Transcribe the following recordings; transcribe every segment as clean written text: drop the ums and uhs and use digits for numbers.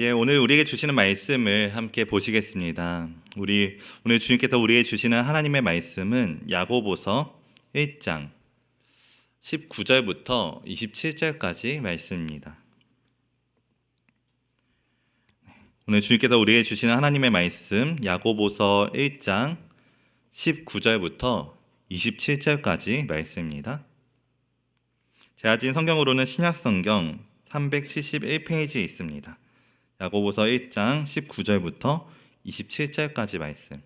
예, 오늘 우리에게 주시는 말씀을 함께 보시겠습니다. 오늘 주님께서 우리에게 주시는 하나님의 말씀은 야고보서 1장 19절부터 27절까지 말씀입니다. 오늘 주님께서 우리에게 주시는 하나님의 말씀 야고보서 1장 19절부터 27절까지 말씀입니다. 제가 가진 성경으로는 신약성경 371페이지에 있습니다. 야고보서 1장 19절부터 27절까지 말씀.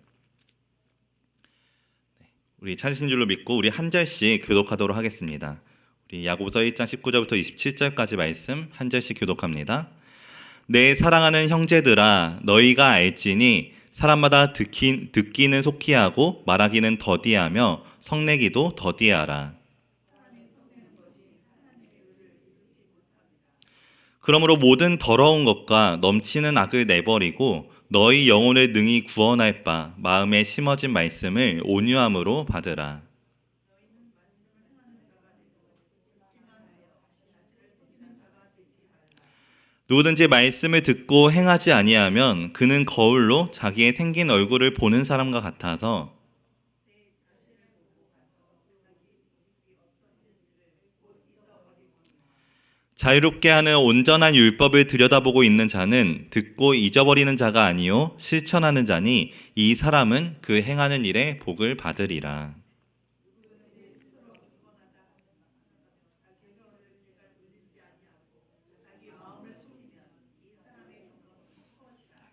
우리 찾으신 줄로 믿고 우리 한 절씩 교독하도록 하겠습니다. 우리 야고보서 1장 19절부터 27절까지 말씀 한 절씩 교독합니다. 내 사랑하는 형제들아, 너희가 알지니 사람마다 듣기는 속히 하고 말하기는 더디하며 성내기도 더디하라. 그러므로 모든 더러운 것과 넘치는 악을 내버리고 너희 영혼을 능히 구원할 바 마음에 심어진 말씀을 온유함으로 받으라. 누구든지 말씀을 듣고 행하지 아니하면 그는 거울로 자기의 생긴 얼굴을 보는 사람과 같아서 자유롭게 하는 온전한 율법을 들여다보고 있는 자는 듣고 잊어버리는 자가 아니요 실천하는 자니 이 사람은 그 행하는 일에 복을 받으리라.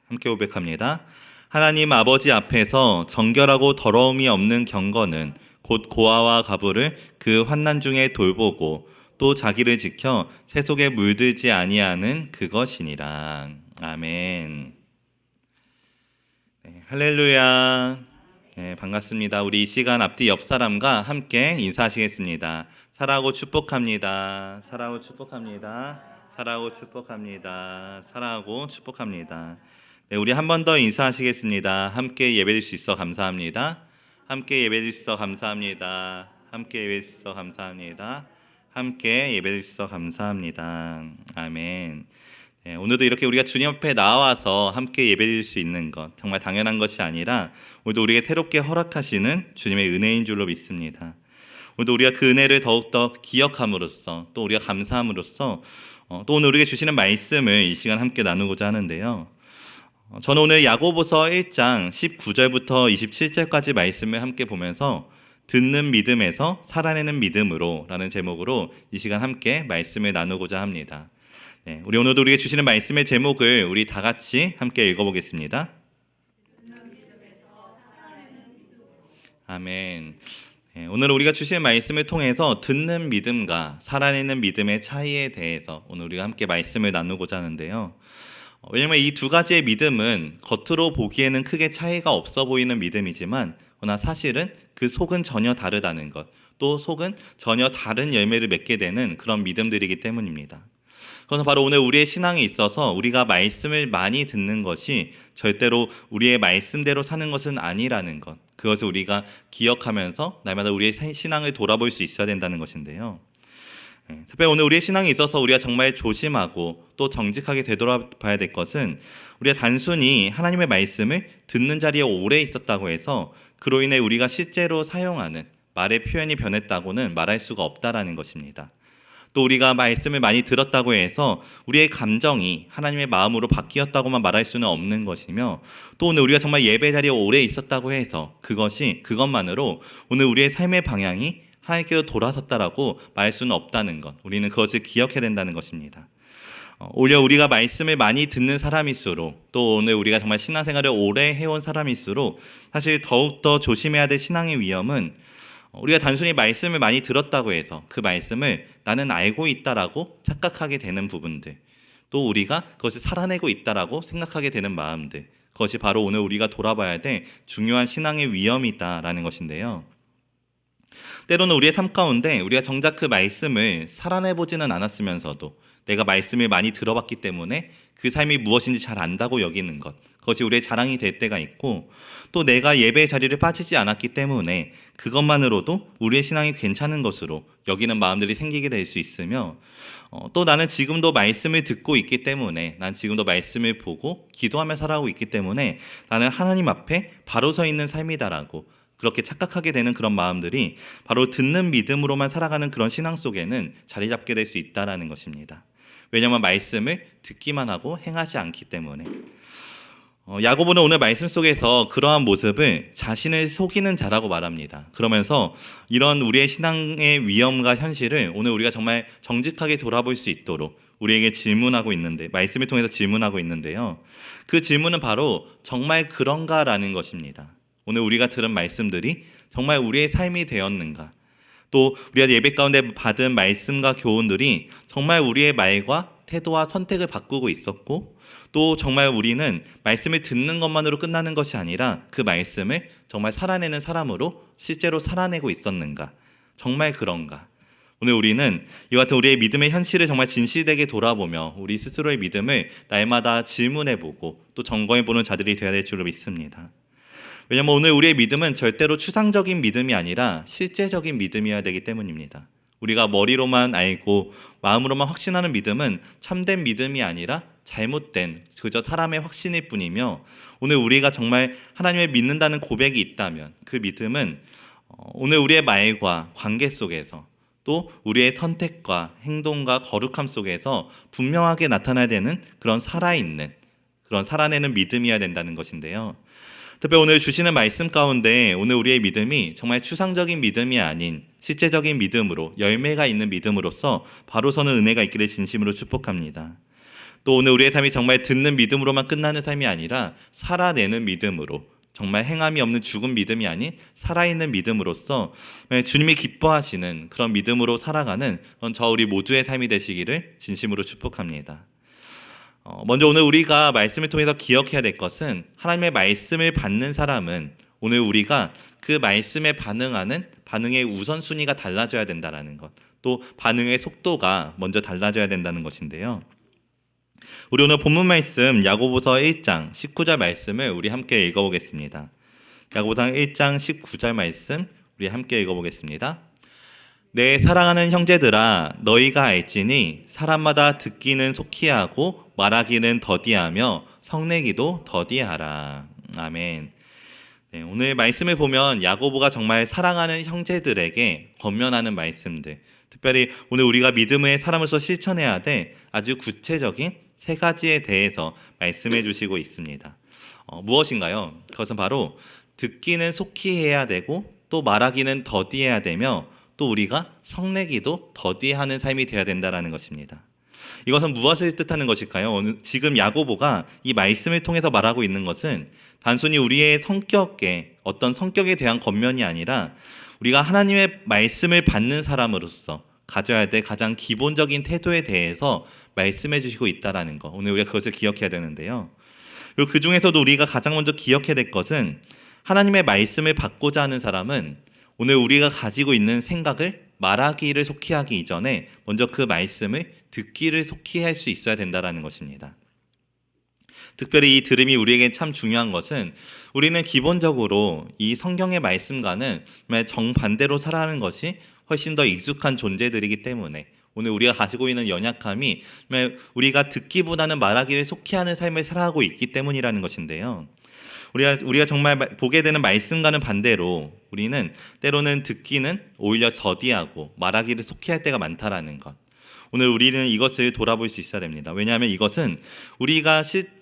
함께 고백합니다. 하나님 아버지 앞에서 정결하고 더러움이 없는 경건은 곧 고아와 가부를 그 환난 중에 돌보고 또 자기를 지켜 새 속에 물들지 아니하는 그것이니라. 아멘. 네, 할렐루야. 네, 반갑습니다. 우리 이 시간 앞뒤 옆 사람과 함께 인사하시겠습니다. 사랑하고 축복합니다. 사랑하고 축복합니다. 사랑하고 축복합니다. 사랑하고 축복합니다. 네, 우리 한 번 더 인사하시겠습니다. 함께 예배드릴 수 있어 감사합니다. 함께 예배드릴 수 있어 감사합니다. 함께 예배드릴 수 있어 감사합니다. 함께 예배드릴 수 있어 감사합니다. 아멘. 네, 오늘도 이렇게 우리가 주님 앞에 나와서 함께 예배드릴 수 있는 것 정말 당연한 것이 아니라 오늘도 우리에게 새롭게 허락하시는 주님의 은혜인 줄로 믿습니다. 오늘도 우리가 그 은혜를 더욱더 기억함으로써 또 우리가 감사함으로써 또 오늘 우리에게 주시는 말씀을 이 시간 함께 나누고자 하는데요. 저는 오늘 야고보서 1장 19절부터 27절까지 말씀을 함께 보면서 듣는 믿음에서 살아내는 믿음으로 라는 제목으로 이 시간 함께 말씀을 나누고자 합니다. 네, 우리 오늘도 우리에게 주시는 말씀의 제목을 우리 다 같이 함께 읽어보겠습니다. 아멘. 네, 오늘 우리가 주시는 말씀을 통해서 듣는 믿음과 살아내는 믿음의 차이에 대해서 오늘 우리가 함께 말씀을 나누고자 하는데요. 왜냐하면 이 두 가지의 믿음은 겉으로 보기에는 크게 차이가 없어 보이는 믿음이지만 그러나 사실은 그 속은 전혀 다르다는 것, 또 속은 전혀 다른 열매를 맺게 되는 그런 믿음들이기 때문입니다. 그래서 바로 오늘 우리의 신앙에 있어서 우리가 말씀을 많이 듣는 것이 절대로 우리의 말씀대로 사는 것은 아니라는 것, 그것을 우리가 기억하면서 날마다 우리의 신앙을 돌아볼 수 있어야 된다는 것인데요. 특별히 오늘 우리의 신앙에 있어서 우리가 정말 조심하고 또 정직하게 되돌아봐야 될 것은 우리가 단순히 하나님의 말씀을 듣는 자리에 오래 있었다고 해서 그로 인해 우리가 실제로 사용하는 말의 표현이 변했다고는 말할 수가 없다라는 것입니다. 또 우리가 말씀을 많이 들었다고 해서 우리의 감정이 하나님의 마음으로 바뀌었다고만 말할 수는 없는 것이며 또 오늘 우리가 정말 예배 자리에 오래 있었다고 해서 그것만으로 오늘 우리의 삶의 방향이 하나님께로 돌아섰다라고 말할 수는 없다는 것, 우리는 그것을 기억해야 된다는 것입니다. 오히려 우리가 말씀을 많이 듣는 사람일수록 또 오늘 우리가 정말 신앙생활을 오래 해온 사람일수록 사실 더욱더 조심해야 될 신앙의 위험은 우리가 단순히 말씀을 많이 들었다고 해서 그 말씀을 나는 알고 있다라고 착각하게 되는 부분들, 또 우리가 그것을 살아내고 있다라고 생각하게 되는 마음들, 그것이 바로 오늘 우리가 돌아봐야 될 중요한 신앙의 위험이다라는 것인데요. 때로는 우리의 삶 가운데 우리가 정작 그 말씀을 살아내보지는 않았으면서도 내가 말씀을 많이 들어봤기 때문에 그 삶이 무엇인지 잘 안다고 여기는 것, 그것이 우리의 자랑이 될 때가 있고, 또 내가 예배의 자리를 빠지지 않았기 때문에 그것만으로도 우리의 신앙이 괜찮은 것으로 여기는 마음들이 생기게 될 수 있으며, 또 나는 지금도 말씀을 듣고 있기 때문에, 난 지금도 말씀을 보고 기도하며 살아가고 있기 때문에 나는 하나님 앞에 바로 서 있는 삶이다라고 그렇게 착각하게 되는 그런 마음들이 바로 듣는 믿음으로만 살아가는 그런 신앙 속에는 자리 잡게 될 수 있다라는 것입니다. 왜냐하면 말씀을 듣기만 하고 행하지 않기 때문에. 야고보는 오늘 말씀 속에서 그러한 모습을 자신을 속이는 자라고 말합니다. 그러면서 이런 우리의 신앙의 위험과 현실을 오늘 우리가 정말 정직하게 돌아볼 수 있도록 우리에게 질문하고 있는데, 말씀을 통해서 질문하고 있는데요. 그 질문은 바로 정말 그런가라는 것입니다. 오늘 우리가 들은 말씀들이 정말 우리의 삶이 되었는가? 또 우리가 예배 가운데 받은 말씀과 교훈들이 정말 우리의 말과 태도와 선택을 바꾸고 있었고, 또 정말 우리는 말씀을 듣는 것만으로 끝나는 것이 아니라 그 말씀을 정말 살아내는 사람으로 실제로 살아내고 있었는가? 정말 그런가? 오늘 우리는 이와 같은 우리의 믿음의 현실을 정말 진실되게 돌아보며 우리 스스로의 믿음을 날마다 질문해보고 또 점검해보는 자들이 되어야 될 줄로 믿습니다. 왜냐하면 오늘 우리의 믿음은 절대로 추상적인 믿음이 아니라 실제적인 믿음이어야 되기 때문입니다. 우리가 머리로만 알고 마음으로만 확신하는 믿음은 참된 믿음이 아니라 잘못된 그저 사람의 확신일 뿐이며, 오늘 우리가 정말 하나님을 믿는다는 고백이 있다면 그 믿음은 오늘 우리의 말과 관계 속에서 또 우리의 선택과 행동과 거룩함 속에서 분명하게 나타나야 되는 그런 살아있는, 그런 살아내는 믿음이어야 된다는 것인데요. 특히 오늘 주시는 말씀 가운데 오늘 우리의 믿음이 정말 추상적인 믿음이 아닌 실제적인 믿음으로, 열매가 있는 믿음으로서 바로 서는 은혜가 있기를 진심으로 축복합니다. 또 오늘 우리의 삶이 정말 듣는 믿음으로만 끝나는 삶이 아니라 살아내는 믿음으로, 정말 행함이 없는 죽은 믿음이 아닌 살아있는 믿음으로써 주님이 기뻐하시는 그런 믿음으로 살아가는 저 우리 모두의 삶이 되시기를 진심으로 축복합니다. 먼저 오늘 우리가 말씀을 통해서 기억해야 될 것은, 하나님의 말씀을 받는 사람은 오늘 우리가 그 말씀에 반응하는 반응의 우선순위가 달라져야 된다는 것, 또 반응의 속도가 먼저 달라져야 된다는 것인데요. 우리 오늘 본문 말씀 야고보서 1장 19절 말씀을 우리 함께 읽어보겠습니다. 야고보서 1장 19절 말씀 우리 함께 읽어보겠습니다. 내 사랑하는 형제들아, 너희가 알지니 사람마다 듣기는 속히 하고 말하기는 더디하며 성내기도 더디하라. 아멘. 네, 오늘 말씀을 보면 야고보가 정말 사랑하는 형제들에게 권면하는 말씀들, 특별히 오늘 우리가 믿음의 사람으로서 실천해야 될 아주 구체적인 세 가지에 대해서 말씀해 주시고 있습니다. 무엇인가요? 그것은 바로 듣기는 속히 해야 되고 또 말하기는 더디해야 되며, 또 우리가 성내기도 더디하는 삶이 되어야 된다는 것입니다. 이것은 무엇을 뜻하는 것일까요? 지금 야고보가 이 말씀을 통해서 말하고 있는 것은 단순히 우리의 성격에, 어떤 성격에 대한 권면이 아니라 우리가 하나님의 말씀을 받는 사람으로서 가져야 될 가장 기본적인 태도에 대해서 말씀해 주시고 있다는 것, 오늘 우리가 그것을 기억해야 되는데요. 그리고 그 중에서도 우리가 가장 먼저 기억해야 될 것은, 하나님의 말씀을 받고자 하는 사람은 오늘 우리가 가지고 있는 생각을 말하기를 속히 하기 이전에 먼저 그 말씀을 듣기를 속히 할 수 있어야 된다는 것입니다. 특별히 이 들음이 우리에게 참 중요한 것은, 우리는 기본적으로 이 성경의 말씀과는 정반대로 살아가는 것이 훨씬 더 익숙한 존재들이기 때문에 오늘 우리가 가지고 있는 연약함이 우리가 듣기보다는 말하기를 속히 하는 삶을 살아가고 있기 때문이라는 것인데요. 우리가 정말 보게 되는 말씀과는 반대로 우리는 때로는 듣기는 오히려 더디하고 말하기를 속히 할 때가 많다라는 것. 오늘 우리는 이것을 돌아볼 수 있어야 됩니다. 왜냐하면 이것은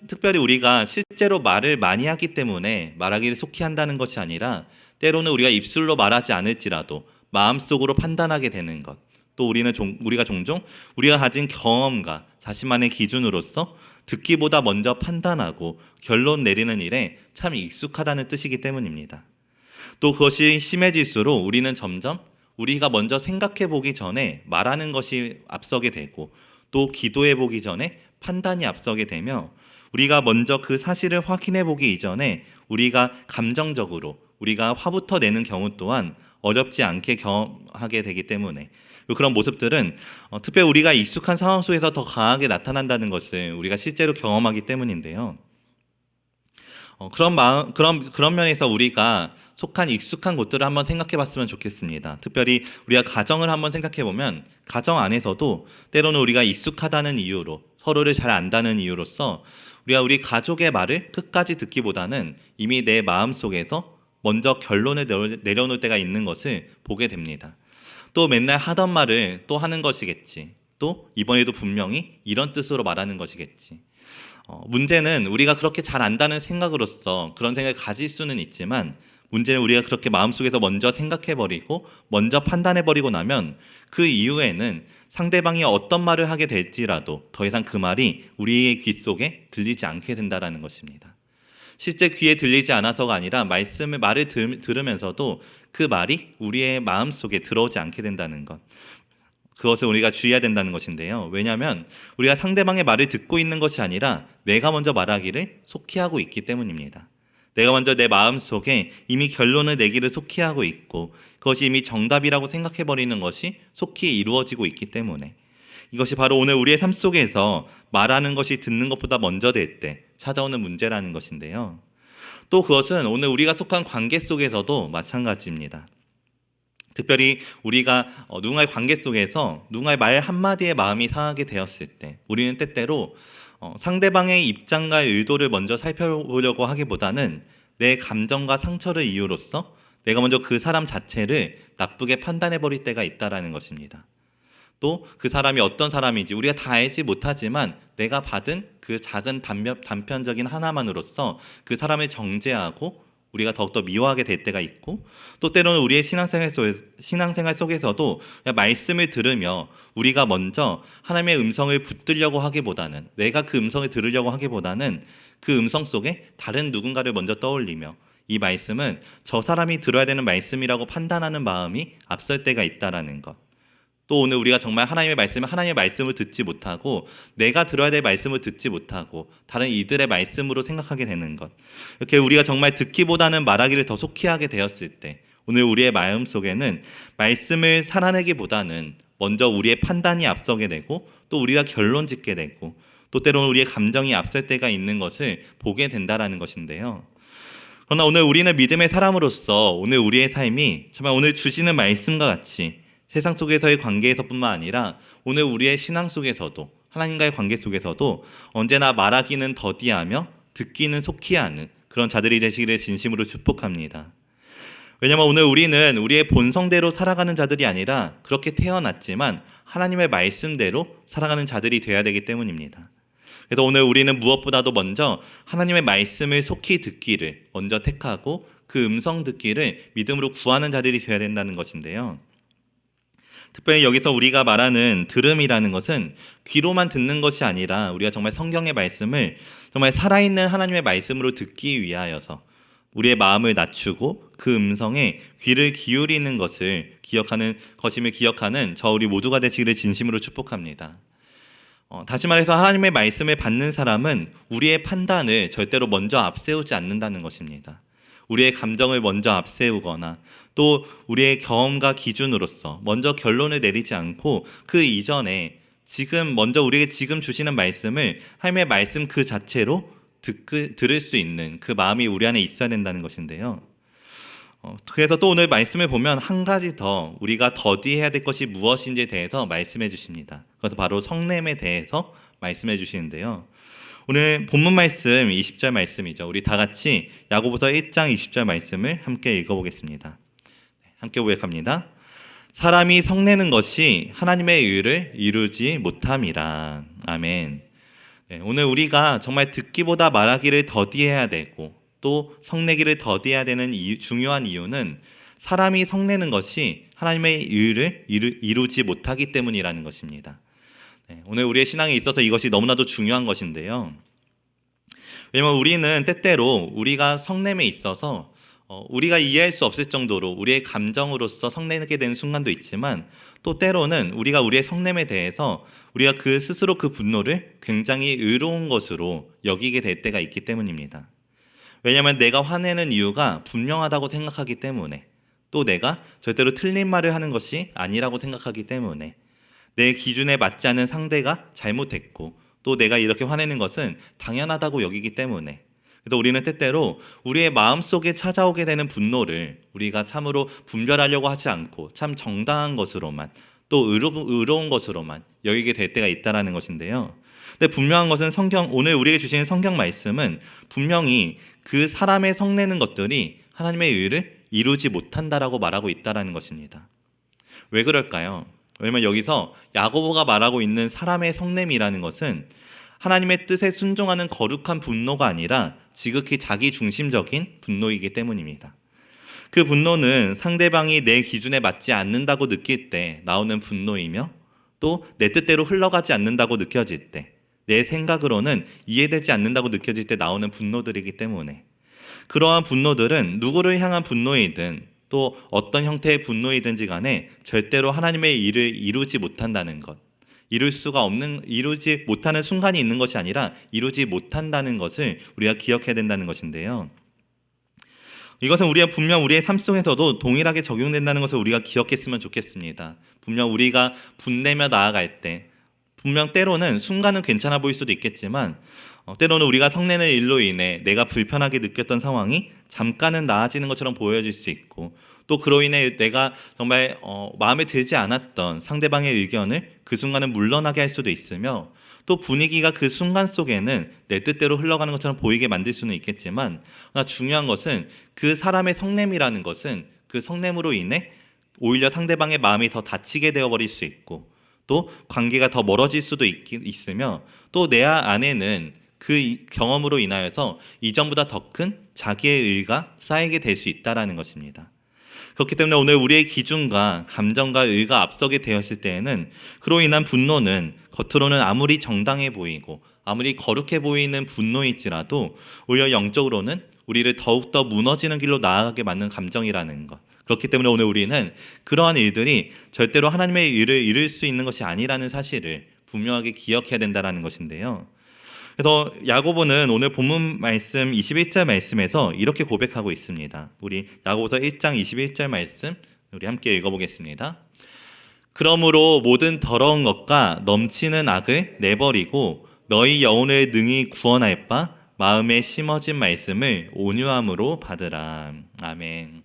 특별히 우리가 실제로 말을 많이 하기 때문에 말하기를 속히 한다는 것이 아니라, 때로는 우리가 입술로 말하지 않을지라도 마음속으로 판단하게 되는 것. 또 우리가 종종 우리가 가진 경험과 자신만의 기준으로서 듣기보다 먼저 판단하고 결론 내리는 일에 참 익숙하다는 뜻이기 때문입니다. 또 그것이 심해질수록 우리는 점점 우리가 먼저 생각해 보기 전에 말하는 것이 앞서게 되고, 또 기도해 보기 전에 판단이 앞서게 되며, 우리가 먼저 그 사실을 확인해 보기 이전에 우리가 감정적으로 우리가 화부터 내는 경우 또한 어렵지 않게 경험하게 되기 때문에 그런 모습들은 특별히 우리가 익숙한 상황 속에서 더 강하게 나타난다는 것을 우리가 실제로 경험하기 때문인데요. 그런 면에서 우리가 속한 익숙한 곳들을 한번 생각해 봤으면 좋겠습니다. 특별히 우리가 가정을 한번 생각해 보면 가정 안에서도 때로는 우리가 익숙하다는 이유로 서로를 잘 안다는 이유로서 우리가 우리 가족의 말을 끝까지 듣기보다는 이미 내 마음속에서 먼저 결론을 내려놓을 때가 있는 것을 보게 됩니다. 또 맨날 하던 말을 또 하는 것이겠지. 또 이번에도 분명히 이런 뜻으로 말하는 것이겠지. 문제는 우리가 그렇게 잘 안다는 생각으로서 그런 생각을 가질 수는 있지만 문제는 우리가 그렇게 마음속에서 먼저 생각해버리고 먼저 판단해버리고 나면 그 이후에는 상대방이 어떤 말을 하게 될지라도 더 이상 그 말이 우리의 귀 속에 들리지 않게 된다는 것입니다. 실제 귀에 들리지 않아서가 아니라 말을 들으면서도 그 말이 우리의 마음속에 들어오지 않게 된다는 것. 그것을 우리가 주의해야 된다는 것인데요. 왜냐하면 우리가 상대방의 말을 듣고 있는 것이 아니라 내가 먼저 말하기를 속히 하고 있기 때문입니다. 내가 먼저 내 마음속에 이미 결론을 내기를 속히 하고 있고 그것이 이미 정답이라고 생각해버리는 것이 속히 이루어지고 있기 때문에 이것이 바로 오늘 우리의 삶 속에서 말하는 것이 듣는 것보다 먼저 될 때 찾아오는 문제라는 것인데요. 또 그것은 오늘 우리가 속한 관계 속에서도 마찬가지입니다. 특별히 우리가 누군가의 관계 속에서 누군가의 말 한마디에 마음이 상하게 되었을 때 우리는 때때로 상대방의 입장과 의도를 먼저 살펴보려고 하기보다는 내 감정과 상처를 이유로서 내가 먼저 그 사람 자체를 나쁘게 판단해버릴 때가 있다는 것입니다. 또 그 사람이 어떤 사람인지 우리가 다 알지 못하지만 내가 받은 그 작은 단편적인 하나만으로써 그 사람을 정죄하고 우리가 더욱더 미워하게 될 때가 있고 또 때로는 우리의 신앙생활 속에서도 말씀을 들으며 우리가 먼저 하나님의 음성을 붙들려고 하기보다는 내가 그 음성을 들으려고 하기보다는 그 음성 속에 다른 누군가를 먼저 떠올리며 이 말씀은 저 사람이 들어야 되는 말씀이라고 판단하는 마음이 앞설 때가 있다라는 것. 또 오늘 우리가 정말 하나님의 말씀을 듣지 못하고 내가 들어야 될 말씀을 듣지 못하고 다른 이들의 말씀으로 생각하게 되는 것. 이렇게 우리가 정말 듣기보다는 말하기를 더 속히 하게 되었을 때 오늘 우리의 마음 속에는 말씀을 살아내기보다는 먼저 우리의 판단이 앞서게 되고 또 우리가 결론 짓게 되고 또 때로는 우리의 감정이 앞설 때가 있는 것을 보게 된다라는 것인데요. 그러나 오늘 우리는 믿음의 사람으로서 오늘 우리의 삶이 정말 오늘 주시는 말씀과 같이 세상 속에서의 관계에서뿐만 아니라 오늘 우리의 신앙 속에서도 하나님과의 관계 속에서도 언제나 말하기는 더디하며 듣기는 속히 하는 그런 자들이 되시기를 진심으로 축복합니다. 왜냐하면 오늘 우리는 우리의 본성대로 살아가는 자들이 아니라 그렇게 태어났지만 하나님의 말씀대로 살아가는 자들이 되어야 되기 때문입니다. 그래서 오늘 우리는 무엇보다도 먼저 하나님의 말씀을 속히 듣기를 먼저 택하고 그 음성 듣기를 믿음으로 구하는 자들이 되어야 된다는 것인데요. 특별히 여기서 우리가 말하는 들음이라는 것은 귀로만 듣는 것이 아니라 우리가 정말 성경의 말씀을 정말 살아있는 하나님의 말씀으로 듣기 위하여서 우리의 마음을 낮추고 그 음성에 귀를 기울이는 것을 기억하는 것임을 기억하는 저 우리 모두가 되시기를 진심으로 축복합니다. 다시 말해서 하나님의 말씀을 받는 사람은 우리의 판단을 절대로 먼저 앞세우지 않는다는 것입니다. 우리의 감정을 먼저 앞세우거나 또 우리의 경험과 기준으로서 먼저 결론을 내리지 않고 그 이전에 먼저 우리에게 지금 주시는 말씀을 하나님의 말씀 그 자체로 들을 수 있는 그 마음이 우리 안에 있어야 된다는 것인데요. 그래서 또 오늘 말씀을 보면 한 가지 더 우리가 더디해야 될 것이 무엇인지에 대해서 말씀해 주십니다. 그래서 바로 성냄에 대해서 말씀해 주시는데요. 오늘 본문 말씀 20절 말씀이죠. 우리 다 같이 야고보서 1장 20절 말씀을 함께 읽어보겠습니다. 함께 고백합니다. 사람이 성내는 것이 하나님의 의를 이루지 못함이라. 아멘. 오늘 우리가 정말 듣기보다 말하기를 더디해야 되고 또 성내기를 더디해야 되는 중요한 이유는 사람이 성내는 것이 하나님의 의를 이루지 못하기 때문이라는 것입니다. 오늘 우리의 신앙에 있어서 이것이 너무나도 중요한 것인데요. 왜냐하면 우리는 때때로 우리가 성냄에 있어서 우리가 이해할 수 없을 정도로 우리의 감정으로서 성내게 되는 순간도 있지만 또 때로는 우리가 우리의 성냄에 대해서 우리가 스스로 그 분노를 굉장히 의로운 것으로 여기게 될 때가 있기 때문입니다. 왜냐하면 내가 화내는 이유가 분명하다고 생각하기 때문에 또 내가 절대로 틀린 말을 하는 것이 아니라고 생각하기 때문에 내 기준에 맞지 않은 상대가 잘못했고 또 내가 이렇게 화내는 것은 당연하다고 여기기 때문에 그래서 우리는 때때로 우리의 마음속에 찾아오게 되는 분노를 우리가 참으로 분별하려고 하지 않고 참 정당한 것으로만 또 의로운 것으로만 여기게 될 때가 있다라는 것인데요. 근데 분명한 것은 오늘 우리에게 주시는 성경 말씀은 분명히 그 사람의 성내는 것들이 하나님의 의를 이루지 못한다라고 말하고 있다라는 것입니다. 왜 그럴까요? 왜냐면 여기서 야고보가 말하고 있는 사람의 성냄이라는 것은 하나님의 뜻에 순종하는 거룩한 분노가 아니라 지극히 자기 중심적인 분노이기 때문입니다. 그 분노는 상대방이 내 기준에 맞지 않는다고 느낄 때 나오는 분노이며 또 내 뜻대로 흘러가지 않는다고 느껴질 때 내 생각으로는 이해되지 않는다고 느껴질 때 나오는 분노들이기 때문에 그러한 분노들은 누구를 향한 분노이든 또 어떤 형태의 분노이든지 간에 절대로 하나님의 일을 이루지 못한다는 것, 이루지 못하는 순간이 있는 것이 아니라 이루지 못한다는 것을 우리가 기억해야 된다는 것인데요. 이것은 분명 우리의 삶 속에서도 동일하게 적용된다는 것을 우리가 기억했으면 좋겠습니다. 분명 우리가 분내며 나아갈 때 분명 때로는 순간은 괜찮아 보일 수도 있겠지만 때로는 우리가 성내는 일로 인해 내가 불편하게 느꼈던 상황이 잠깐은 나아지는 것처럼 보여질 수 있고 또 그로 인해 내가 정말 마음에 들지 않았던 상대방의 의견을 그 순간은 물러나게 할 수도 있으며 또 분위기가 그 순간 속에는 내 뜻대로 흘러가는 것처럼 보이게 만들 수는 있겠지만 그러나 중요한 것은 그 사람의 성냄이라는 것은 그 성냄으로 인해 오히려 상대방의 마음이 더 다치게 되어버릴 수 있고 또 관계가 더 멀어질 수도 있으며 또 내 안에는 그 경험으로 인하여서 이전보다 더 큰 자기의 의가 쌓이게 될 수 있다는 것입니다. 그렇기 때문에 오늘 우리의 기준과 감정과 의가 앞서게 되었을 때에는 그로 인한 분노는 겉으로는 아무리 정당해 보이고 아무리 거룩해 보이는 분노일지라도 오히려 영적으로는 우리를 더욱더 무너지는 길로 나아가게 만드는 감정이라는 것. 그렇기 때문에 오늘 우리는 그러한 일들이 절대로 하나님의 일을 이룰 수 있는 것이 아니라는 사실을 분명하게 기억해야 된다는 것인데요. 그래서 야고보는 오늘 본문 말씀 21절 말씀에서 이렇게 고백하고 있습니다. 우리 야고보서 1장 21절 말씀 우리 함께 읽어보겠습니다. 그러므로 모든 더러운 것과 넘치는 악을 내버리고 너희 영혼을 능히 구원할 바 마음에 심어진 말씀을 온유함으로 받으라. 아멘.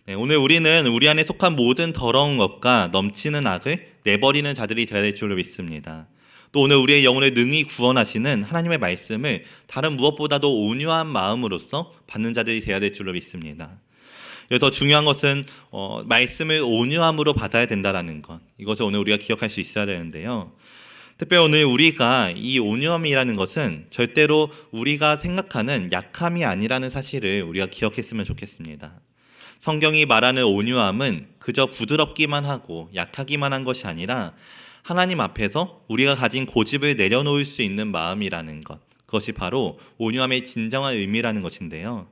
네, 오늘 우리는 우리 안에 속한 모든 더러운 것과 넘치는 악을 내버리는 자들이 되어야 될 줄로 믿습니다. 또 오늘 우리의 영혼을 능히 구원하시는 하나님의 말씀을 다른 무엇보다도 온유한 마음으로써 받는 자들이 되어야 될 줄로 믿습니다. 그래서 중요한 것은 말씀을 온유함으로 받아야 된다는 것. 이것을 오늘 우리가 기억할 수 있어야 되는데요. 특별히 오늘 우리가 이 온유함이라는 것은 절대로 우리가 생각하는 약함이 아니라는 사실을 우리가 기억했으면 좋겠습니다. 성경이 말하는 온유함은 그저 부드럽기만 하고 약하기만 한 것이 아니라 하나님 앞에서 우리가 가진 고집을 내려놓을 수 있는 마음이라는 것. 그것이 바로 온유함의 진정한 의미라는 것인데요.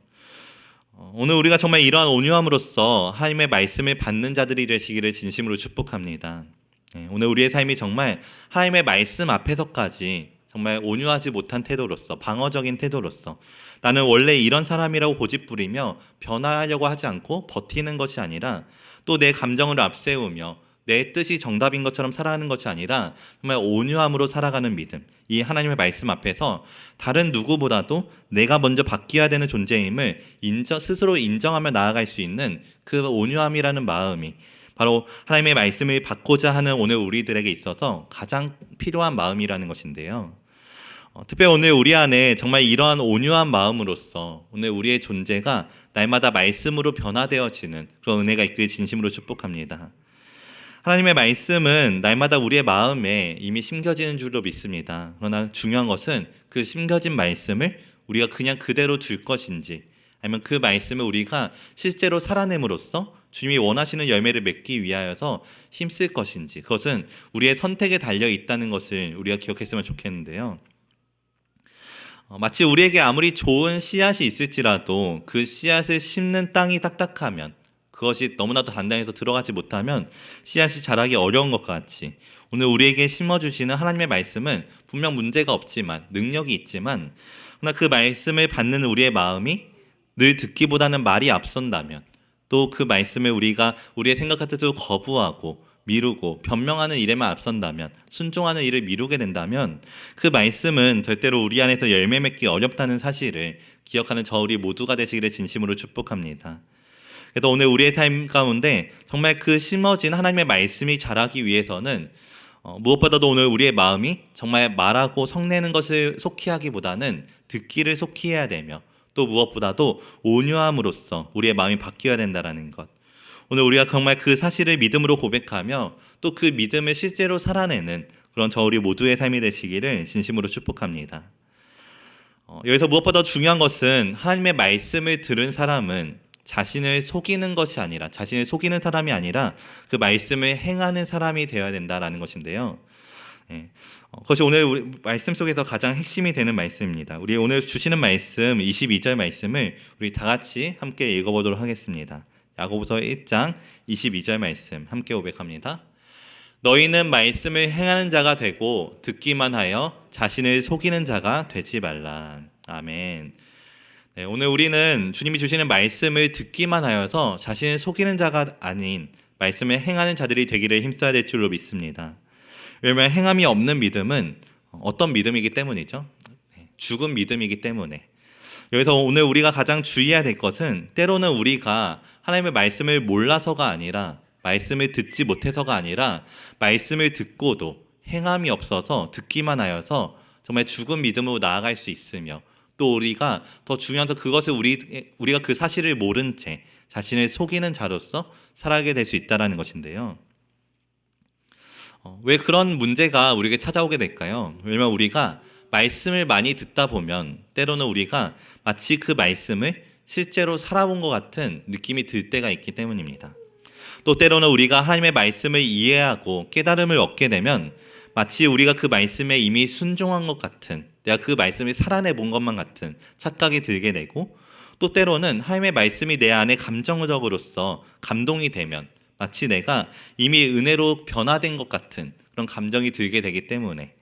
오늘 우리가 정말 이러한 온유함으로써 하나님의 말씀을 받는 자들이 되시기를 진심으로 축복합니다. 오늘 우리의 삶이 정말 하나님의 말씀 앞에서까지 정말 온유하지 못한 태도로서 방어적인 태도로서 나는 원래 이런 사람이라고 고집부리며 변화하려고 하지 않고 버티는 것이 아니라 또 내 감정을 앞세우며 내 뜻이 정답인 것처럼 살아가는 것이 아니라 정말 온유함으로 살아가는 믿음, 이 하나님의 말씀 앞에서 다른 누구보다도 내가 먼저 바뀌어야 되는 존재임을 스스로 인정하며 나아갈 수 있는 그 온유함이라는 마음이 바로 하나님의 말씀을 받고자 하는 오늘 우리들에게 있어서 가장 필요한 마음이라는 것인데요. 특별히 오늘 우리 안에 정말 이러한 온유한 마음으로써 오늘 우리의 존재가 날마다 말씀으로 변화되어지는 그런 은혜가 있기를 진심으로 축복합니다. 하나님의 말씀은 날마다 우리의 마음에 이미 심겨지는 줄로 믿습니다. 그러나 중요한 것은 그 심겨진 말씀을 우리가 그냥 그대로 둘 것인지 아니면 그 말씀을 우리가 실제로 살아냄으로써 주님이 원하시는 열매를 맺기 위하여서 힘쓸 것인지 그것은 우리의 선택에 달려 있다는 것을 우리가 기억했으면 좋겠는데요. 마치 우리에게 아무리 좋은 씨앗이 있을지라도 그 씨앗을 심는 땅이 딱딱하면 그것이 너무나도 단단해서 들어가지 못하면 씨앗이 자라기 어려운 것 같이 오늘 우리에게 심어주시는 하나님의 말씀은 분명 문제가 없지만 능력이 있지만 그러나 그 말씀을 받는 우리의 마음이 늘 듣기보다는 말이 앞선다면 또 그 말씀을 우리가 우리의 생각 같아도 거부하고 미루고 변명하는 일에만 앞선다면, 순종하는 일을 미루게 된다면 그 말씀은 절대로 우리 안에서 열매 맺기 어렵다는 사실을 기억하는 저 우리 모두가 되시기를 진심으로 축복합니다. 그래서 오늘 우리의 삶 가운데 정말 그 심어진 하나님의 말씀이 자라기 위해서는 무엇보다도 오늘 우리의 마음이 정말 말하고 성내는 것을 속히 하기보다는 듣기를 속히 해야 되며, 또 무엇보다도 온유함으로써 우리의 마음이 바뀌어야 된다는 것, 오늘 우리가 정말 그 사실을 믿음으로 고백하며 또 그 믿음을 실제로 살아내는 그런 저 우리 모두의 삶이 되시기를 진심으로 축복합니다. 여기서 무엇보다 중요한 것은 하나님의 말씀을 들은 사람은 자신을 속이는 것이 아니라, 자신을 속이는 사람이 아니라 그 말씀을 행하는 사람이 되어야 된다라는 것인데요. 그것이 오늘 우리 말씀 속에서 가장 핵심이 되는 말씀입니다. 우리 오늘 주시는 말씀 22절 말씀을 우리 다 같이 함께 읽어보도록 하겠습니다. 야고보서 1장 22절 말씀 함께 고백합니다. 너희는 말씀을 행하는 자가 되고 듣기만 하여 자신을 속이는 자가 되지 말라. 아멘. 네, 오늘 우리는 주님이 주시는 말씀을 듣기만 하여서 자신을 속이는 자가 아닌 말씀을 행하는 자들이 되기를 힘써야 될 줄로 믿습니다. 왜냐하면 행함이 없는 믿음은 어떤 믿음이기 때문이죠? 죽은 믿음이기 때문에. 여기서 오늘 우리가 가장 주의해야 될 것은 때로는 우리가 하나님의 말씀을 몰라서가 아니라, 말씀을 듣지 못해서가 아니라 말씀을 듣고도 행함이 없어서 듣기만 하여서 정말 죽은 믿음으로 나아갈 수 있으며, 또 우리가 더 중요한 건 그것을 우리가 그 사실을 모른 채 자신을 속이는 자로서 살아가게 될 수 있다는 것인데요. 왜 그런 문제가 우리에게 찾아오게 될까요? 왜냐하면 우리가 말씀을 많이 듣다 보면 때로는 우리가 마치 그 말씀을 실제로 살아본 것 같은 느낌이 들 때가 있기 때문입니다. 또 때로는 우리가 하나님의 말씀을 이해하고 깨달음을 얻게 되면 마치 우리가 그 말씀에 이미 순종한 것 같은, 내가 그 말씀을 살아내 본 것만 같은 착각이 들게 되고, 또 때로는 하나님의 말씀이 내 안에 감정적으로서 감동이 되면 마치 내가 이미 은혜로 변화된 것 같은 그런 감정이 들게 되기 때문에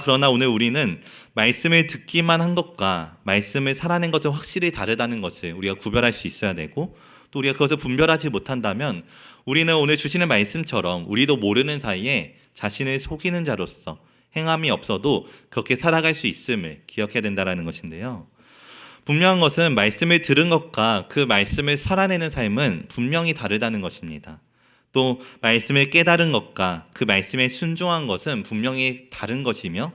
그러나 오늘 우리는 말씀을 듣기만 한 것과 말씀을 살아낸 것은 확실히 다르다는 것을 우리가 구별할 수 있어야 되고, 또 우리가 그것을 분별하지 못한다면 우리는 오늘 주시는 말씀처럼 우리도 모르는 사이에 자신을 속이는 자로서 행함이 없어도 그렇게 살아갈 수 있음을 기억해야 된다는 것인데요. 분명한 것은 말씀을 들은 것과 그 말씀을 살아내는 삶은 분명히 다르다는 것입니다. 또 말씀을 깨달은 것과 그 말씀에 순종한 것은 분명히 다른 것이며,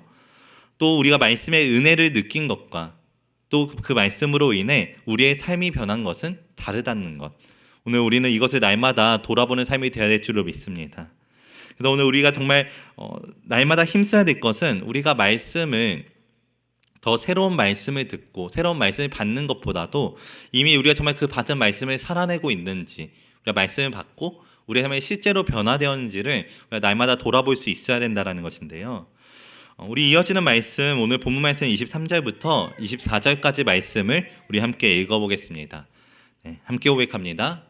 또 우리가 말씀의 은혜를 느낀 것과 또 그 말씀으로 인해 우리의 삶이 변한 것은 다르다는 것, 오늘 우리는 이것을 날마다 돌아보는 삶이 되어야 될 줄로 믿습니다. 그래서 오늘 우리가 정말 날마다 힘써야 될 것은 우리가 말씀을 더 새로운 말씀을 듣고 새로운 말씀을 받는 것보다도 이미 우리가 정말 그 받은 말씀을 살아내고 있는지, 우리가 말씀을 받고 우리의 삶에 실제로 변화되었는지를 날마다 돌아볼 수 있어야 된다는 것인데요. 우리 이어지는 말씀, 오늘 본문 말씀 23절부터 24절까지 말씀을 우리 함께 읽어보겠습니다. 네, 함께 고백합니다.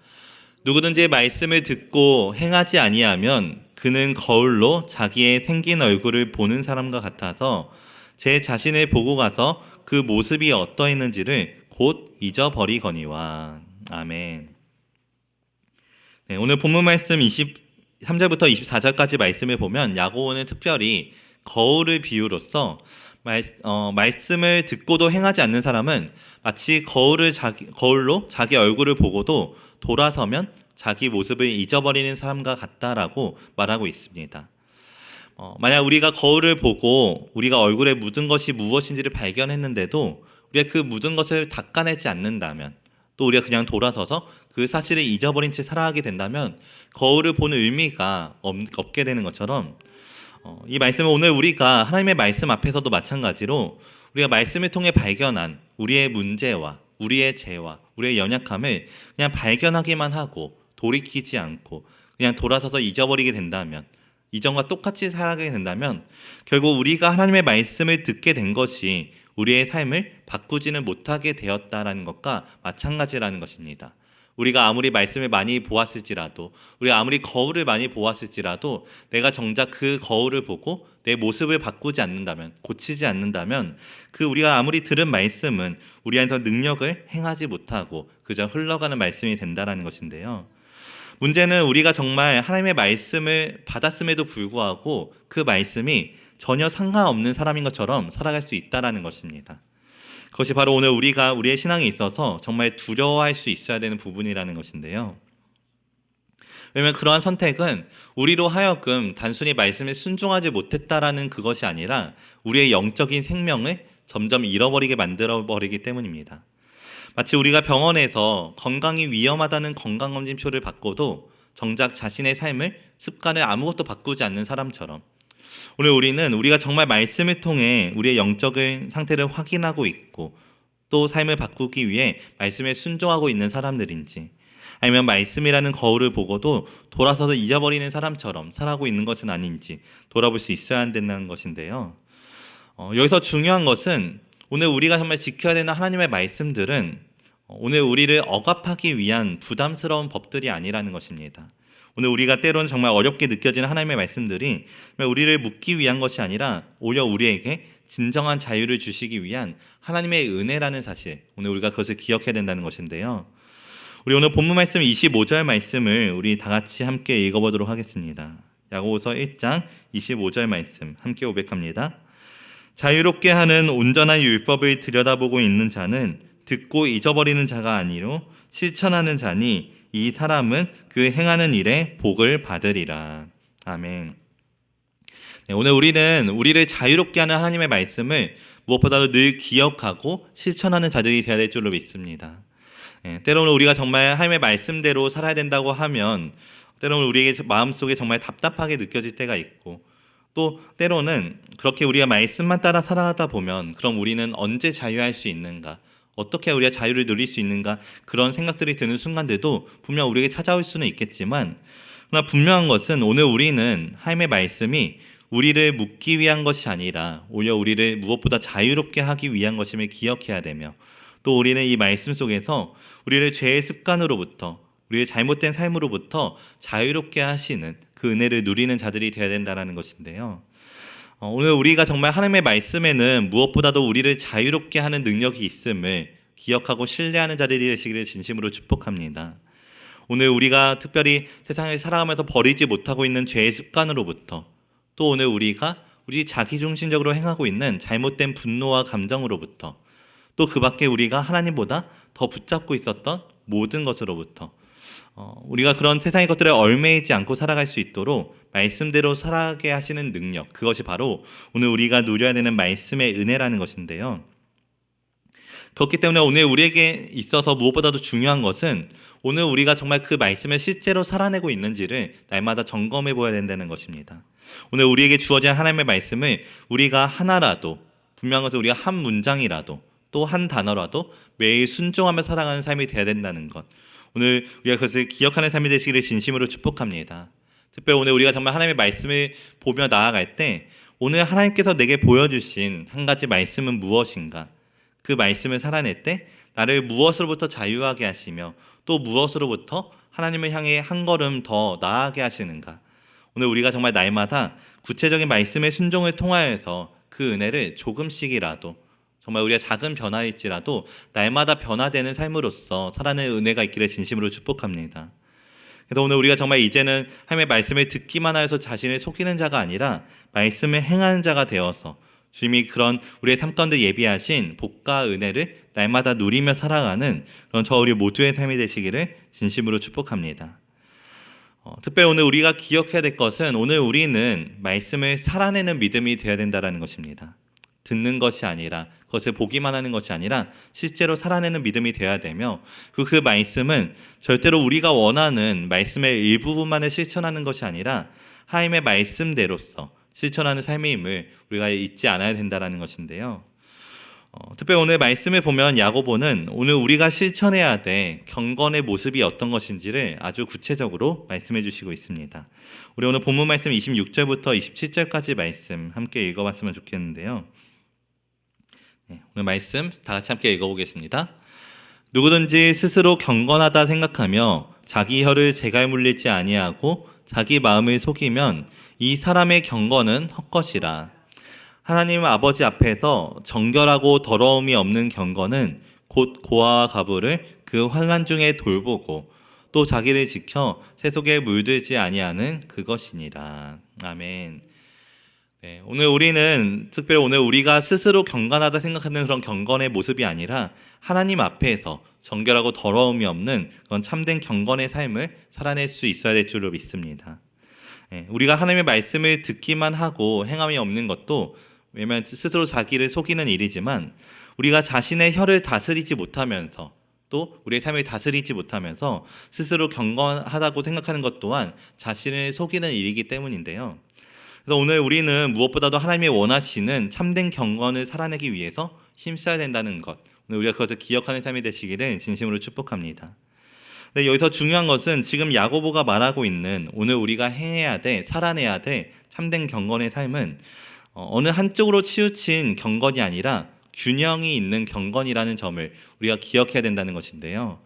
누구든지 말씀을 듣고 행하지 아니하면 그는 거울로 자기의 생긴 얼굴을 보는 사람과 같아서 제 자신을 보고 가서 그 모습이 어떠했는지를 곧 잊어버리거니와. 아멘. 네, 오늘 본문 말씀 23절부터 24절까지 말씀을 보면 야고보는 특별히 거울을 비유로써 말씀을 듣고도 행하지 않는 사람은 마치 거울로 자기 얼굴을 보고도 돌아서면 자기 모습을 잊어버리는 사람과 같다라고 말하고 있습니다. 만약 우리가 거울을 보고 우리가 얼굴에 묻은 것이 무엇인지를 발견했는데도 우리가 그 묻은 것을 닦아내지 않는다면, 또 우리가 그냥 돌아서서 그 사실을 잊어버린 채 살아가게 된다면 거울을 보는 의미가 없게 되는 것처럼, 이 말씀은 오늘 우리가 하나님의 말씀 앞에서도 마찬가지로 우리가 말씀을 통해 발견한 우리의 문제와 우리의 죄와 우리의 연약함을 그냥 발견하기만 하고 돌이키지 않고 그냥 돌아서서 잊어버리게 된다면, 이전과 똑같이 살아가게 된다면 결국 우리가 하나님의 말씀을 듣게 된 것이 우리의 삶을 바꾸지는 못하게 되었다라는 것과 마찬가지라는 것입니다. 우리가 아무리 말씀을 많이 보았을지라도, 우리가 아무리 거울을 많이 보았을지라도 내가 정작 그 거울을 보고 내 모습을 바꾸지 않는다면, 고치지 않는다면 그 우리가 아무리 들은 말씀은 우리 안에서 능력을 행하지 못하고 그저 흘러가는 말씀이 된다는 것인데요. 문제는 우리가 정말 하나님의 말씀을 받았음에도 불구하고 그 말씀이 전혀 상관없는 사람인 것처럼 살아갈 수 있다는 것입니다. 그것이 바로 오늘 우리가 우리의 신앙에 있어서 정말 두려워할 수 있어야 되는 부분이라는 것인데요. 왜냐하면 그러한 선택은 우리로 하여금 단순히 말씀에 순종하지 못했다라는 그것이 아니라 우리의 영적인 생명을 점점 잃어버리게 만들어버리기 때문입니다. 마치 우리가 병원에서 건강이 위험하다는 건강검진표를 받고도 정작 자신의 삶을, 습관을 아무것도 바꾸지 않는 사람처럼 오늘 우리는 우리가 정말 말씀을 통해 우리의 영적인 상태를 확인하고 있고 또 삶을 바꾸기 위해 말씀에 순종하고 있는 사람들인지, 아니면 말씀이라는 거울을 보고도 돌아서서 잊어버리는 사람처럼 살아가고 있는 것은 아닌지 돌아볼 수 있어야 된다는 것인데요. 여기서 중요한 것은 오늘 우리가 정말 지켜야 되는 하나님의 말씀들은 오늘 우리를 억압하기 위한 부담스러운 법들이 아니라는 것입니다. 오늘 우리가 때로는 정말 어렵게 느껴지는 하나님의 말씀들이 우리를 묶기 위한 것이 아니라 오히려 우리에게 진정한 자유를 주시기 위한 하나님의 은혜라는 사실, 오늘 우리가 그것을 기억해야 된다는 것인데요. 우리 오늘 본문 말씀 25절 말씀을 우리 다 같이 함께 읽어보도록 하겠습니다. 야고보서 1장 25절 말씀 함께 고백합니다. 자유롭게 하는 온전한 율법을 들여다보고 있는 자는 듣고 잊어버리는 자가 아니로 실천하는 자니 이 사람은 그 행하는 일에 복을 받으리라. 아멘. 네, 오늘 우리는 우리를 자유롭게 하는 하나님의 말씀을 무엇보다도 늘 기억하고 실천하는 자들이 되어야 될 줄로 믿습니다. 네, 때로는 우리가 정말 하나님의 말씀대로 살아야 된다고 하면 때로는 우리에게 마음속에 정말 답답하게 느껴질 때가 있고, 또 때로는 그렇게 우리가 말씀만 따라 살아가다 보면 그럼 우리는 언제 자유할 수 있는가, 어떻게 우리가 자유를 누릴 수 있는가, 그런 생각들이 드는 순간들도 분명 우리에게 찾아올 수는 있겠지만, 그러나 분명한 것은 오늘 우리는 하나님의 말씀이 우리를 묶기 위한 것이 아니라 오히려 우리를 무엇보다 자유롭게 하기 위한 것임을 기억해야 되며, 또 우리는 이 말씀 속에서 우리를 죄의 습관으로부터, 우리의 잘못된 삶으로부터 자유롭게 하시는 그 은혜를 누리는 자들이 되어야 된다는 것인데요. 오늘 우리가 정말 하나님의 말씀에는 무엇보다도 우리를 자유롭게 하는 능력이 있음을 기억하고 신뢰하는 자들이 되시기를 진심으로 축복합니다. 오늘 우리가 특별히 세상을 살아가면서 버리지 못하고 있는 죄의 습관으로부터, 또 오늘 우리가 우리 자기중심적으로 행하고 있는 잘못된 분노와 감정으로부터, 또 그 밖에 우리가 하나님보다 더 붙잡고 있었던 모든 것으로부터 우리가 그런 세상의 것들에 얽매이지 않고 살아갈 수 있도록 말씀대로 살아가게 하시는 능력, 그것이 바로 오늘 우리가 누려야 되는 말씀의 은혜라는 것인데요. 그렇기 때문에 오늘 우리에게 있어서 무엇보다도 중요한 것은 오늘 우리가 정말 그 말씀을 실제로 살아내고 있는지를 날마다 점검해 보아야 된다는 것입니다. 오늘 우리에게 주어진 하나님의 말씀을 우리가 하나라도, 분명한 것은 우리가 한 문장이라도 또 한 단어라도 매일 순종하며 살아가는 삶이 되어야 된다는 것, 오늘 우리가 그것을 기억하는 삶이 되시기를 진심으로 축복합니다. 특별히 오늘 우리가 정말 하나님의 말씀을 보며 나아갈 때 오늘 하나님께서 내게 보여주신 한 가지 말씀은 무엇인가, 그 말씀을 살아낼 때 나를 무엇으로부터 자유하게 하시며 또 무엇으로부터 하나님을 향해 한 걸음 더 나아가게 하시는가, 오늘 우리가 정말 날마다 구체적인 말씀의 순종을 통하여서 그 은혜를 조금씩이라도, 정말 우리가 작은 변화일지라도 날마다 변화되는 삶으로서 살아내는 은혜가 있기를 진심으로 축복합니다. 그래서 오늘 우리가 정말 이제는 하나님의 말씀을 듣기만 하여서 자신을 속이는 자가 아니라 말씀을 행하는 자가 되어서 주님이 그런 우리의 삶 가운데 예비하신 복과 은혜를 날마다 누리며 살아가는 그런 저 우리 모두의 삶이 되시기를 진심으로 축복합니다. 특별히 오늘 우리가 기억해야 될 것은 오늘 우리는 말씀을 살아내는 믿음이 되어야 된다는 것입니다. 듣는 것이 아니라, 그것을 보기만 하는 것이 아니라 실제로 살아내는 믿음이 되어야 되며, 그 말씀은 절대로 우리가 원하는 말씀의 일부분만을 실천하는 것이 아니라 하나님의 말씀대로서 실천하는 삶임을 우리가 잊지 않아야 된다는 것인데요. 특별히 오늘 말씀을 보면 야고보는 오늘 우리가 실천해야 될 경건의 모습이 어떤 것인지를 아주 구체적으로 말씀해 주시고 있습니다. 우리 오늘 본문 말씀 26절부터 27절까지 말씀 함께 읽어봤으면 좋겠는데요. 오늘 말씀 다 같이 함께 읽어보겠습니다. 누구든지 스스로 경건하다 생각하며 자기 혀를 재갈 물리지 아니하고 자기 마음을 속이면 이 사람의 경건은 헛것이라. 하나님 아버지 앞에서 정결하고 더러움이 없는 경건은 곧 고아와 과부를 그 환난 중에 돌보고 또 자기를 지켜 세속에 물들지 아니하는 그것이니라. 아멘. 네, 오늘 우리가 스스로 경건하다 생각하는 그런 경건의 모습이 아니라 하나님 앞에서 정결하고 더러움이 없는 그런 참된 경건의 삶을 살아낼 수 있어야 될 줄로 믿습니다. 네, 우리가 하나님의 말씀을 듣기만 하고 행함이 없는 것도 왜냐하면 스스로 자기를 속이는 일이지만 우리가 자신의 혀를 다스리지 못하면서 또 우리의 삶을 다스리지 못하면서 스스로 경건하다고 생각하는 것 또한 자신을 속이는 일이기 때문인데요. 그래서 오늘 우리는 무엇보다도 하나님이 원하시는 참된 경건을 살아내기 위해서 힘써야 된다는 것, 오늘 우리가 그것을 기억하는 삶이 되시기를 진심으로 축복합니다. 네, 여기서 중요한 것은 지금 야고보가 말하고 있는 오늘 우리가 행해야 돼, 살아내야 돼 참된 경건의 삶은 어느 한쪽으로 치우친 경건이 아니라 균형이 있는 경건이라는 점을 우리가 기억해야 된다는 것인데요.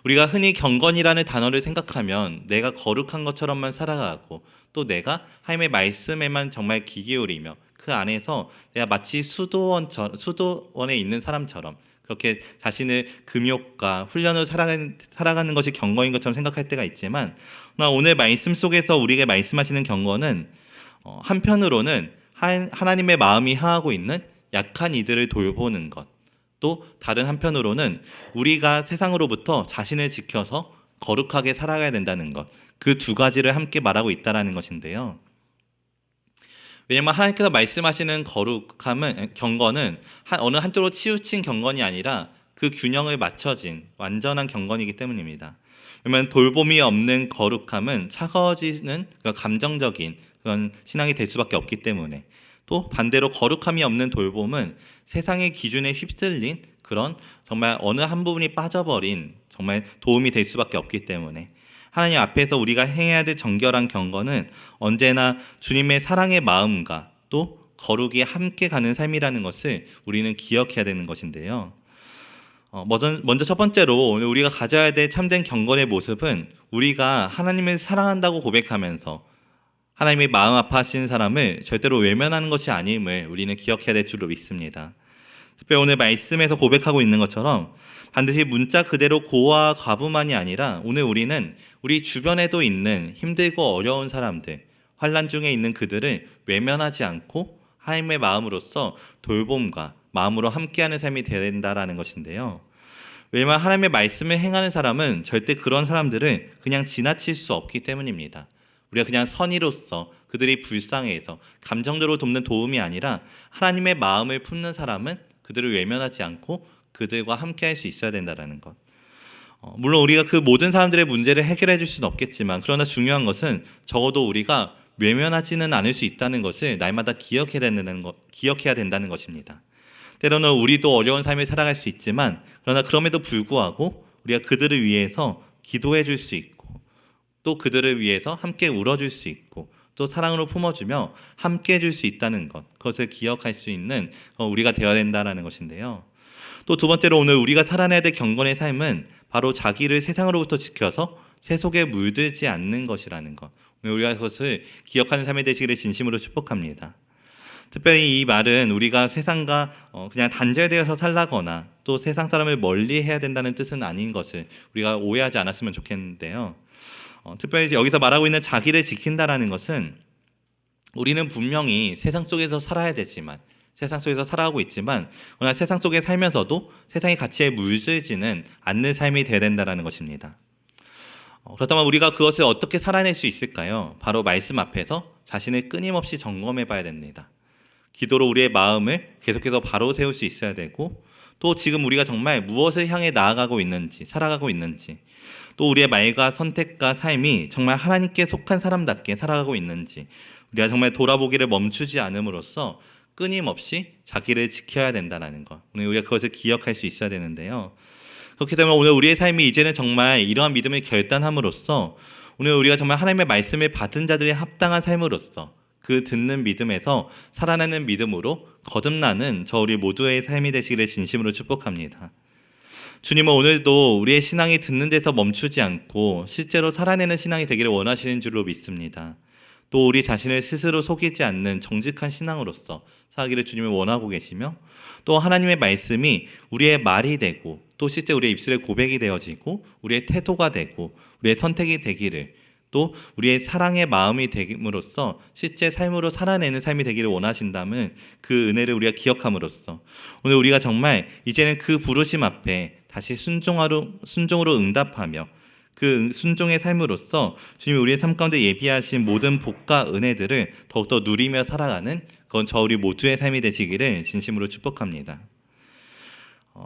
우리가 흔히 경건이라는 단어를 생각하면 내가 거룩한 것처럼만 살아가고 또 내가 하나님의 말씀에만 정말 귀 기울이며 그 안에서 내가 마치 수도원에 있는 사람처럼 그렇게 자신을 금욕과 훈련으로 살아가는 것이 경건인 것처럼 생각할 때가 있지만 오늘 말씀 속에서 우리에게 말씀하시는 경건은 한편으로는 하나님의 마음이 향하고 있는 약한 이들을 돌보는 것, 또 다른 한편으로는 우리가 세상으로부터 자신을 지켜서 거룩하게 살아가야 된다는 것, 그 두 가지를 함께 말하고 있다는 것인데요. 왜냐하면 하나님께서 말씀하시는 경건은 어느 한쪽으로 치우친 경건이 아니라 그 균형을 맞춰진 완전한 경건이기 때문입니다. 왜냐하면 돌봄이 없는 거룩함은 차가워지는 감정적인 그런 신앙이 될 수밖에 없기 때문에, 또 반대로 거룩함이 없는 돌봄은 세상의 기준에 휩쓸린 그런 정말 어느 한 부분이 빠져버린 정말 도움이 될 수밖에 없기 때문에 하나님 앞에서 우리가 행해야 될 정결한 경건은 언제나 주님의 사랑의 마음과 또 거룩이 함께 가는 삶이라는 것을 우리는 기억해야 되는 것인데요. 먼저 첫 번째로 오늘 우리가 가져야 될 참된 경건의 모습은 우리가 하나님을 사랑한다고 고백하면서 하나님이 마음 아파하시는 사람을 절대로 외면하는 것이 아님을 우리는 기억해야 될 줄로 믿습니다. 특별히 오늘 말씀에서 고백하고 있는 것처럼 반드시 문자 그대로 고아와 과부만이 아니라 오늘 우리는 우리 주변에도 있는 힘들고 어려운 사람들, 환난 중에 있는 그들을 외면하지 않고 하나님의 마음으로서 돌봄과 마음으로 함께하는 삶이 되어야 된다는 것인데요. 왜냐하면 하나님의 말씀을 행하는 사람은 절대 그런 사람들을 그냥 지나칠 수 없기 때문입니다. 우리가 그냥 선의로서 그들이 불쌍해서 감정적으로 돕는 도움이 아니라 하나님의 마음을 품는 사람은 그들을 외면하지 않고 그들과 함께할 수 있어야 된다는 것. 물론 우리가 그 모든 사람들의 문제를 해결해 줄 수는 없겠지만 그러나 중요한 것은 적어도 우리가 외면하지는 않을 수 있다는 것을 날마다 기억해야 된다는 것입니다. 때로는 우리도 어려운 삶을 살아갈 수 있지만 그러나 그럼에도 불구하고 우리가 그들을 위해서 기도해 줄 수 있고 또 그들을 위해서 함께 울어줄 수 있고 또 사랑으로 품어주며 함께 해줄 수 있다는 것, 그것을 기억할 수 있는 우리가 되어야 된다는 것인데요. 또 두 번째로 오늘 우리가 살아내야 될 경건의 삶은 바로 자기를 세상으로부터 지켜서 세속에 물들지 않는 것이라는 것, 오늘 우리가 그것을 기억하는 삶이 되시기를 진심으로 축복합니다. 특별히 이 말은 우리가 세상과 그냥 단절되어서 살라거나 또 세상 사람을 멀리 해야 된다는 뜻은 아닌 것을 우리가 오해하지 않았으면 좋겠는데요. 특별히 여기서 말하고 있는 자기를 지킨다라는 것은 우리는 분명히 세상 속에서 살아야 되지만 세상 속에서 살아가고 있지만 그러나 세상 속에 살면서도 세상의 가치에 물들지는 않는 삶이 되어야 된다는 것입니다. 그렇다면 우리가 그것을 어떻게 살아낼 수 있을까요? 바로 말씀 앞에서 자신을 끊임없이 점검해 봐야 됩니다. 기도로 우리의 마음을 계속해서 바로 세울 수 있어야 되고 또 지금 우리가 정말 무엇을 향해 나아가고 있는지, 살아가고 있는지, 또 우리의 말과 선택과 삶이 정말 하나님께 속한 사람답게 살아가고 있는지 우리가 정말 돌아보기를 멈추지 않음으로써 끊임없이 자기를 지켜야 된다는 것, 오늘 우리가 그것을 기억할 수 있어야 되는데요. 그렇게 되면 오늘 우리의 삶이 이제는 정말 이러한 믿음을 결단함으로써 오늘 우리가 정말 하나님의 말씀을 받은 자들의 합당한 삶으로써 그 듣는 믿음에서 살아나는 믿음으로 거듭나는 우리 모두의 삶이 되시기를 진심으로 축복합니다. 주님은 오늘도 우리의 신앙이 듣는 데서 멈추지 않고 실제로 살아내는 신앙이 되기를 원하시는 줄로 믿습니다. 또 우리 자신을 스스로 속이지 않는 정직한 신앙으로서 살기를 주님은 원하고 계시며, 또 하나님의 말씀이 우리의 말이 되고 또 실제 우리의 입술의 고백이 되어지고 우리의 태도가 되고 우리의 선택이 되기를, 또 우리의 사랑의 마음이 됨으로써 실제 삶으로 살아내는 삶이 되기를 원하신다면 그 은혜를 우리가 기억함으로써 오늘 우리가 정말 이제는 그 부르심 앞에 다시 순종으로 응답하며 그 순종의 삶으로써 주님이 우리의 삶 가운데 예비하신 모든 복과 은혜들을 더욱더 누리며 살아가는, 그건 저 우리 모두의 삶이 되시기를 진심으로 축복합니다.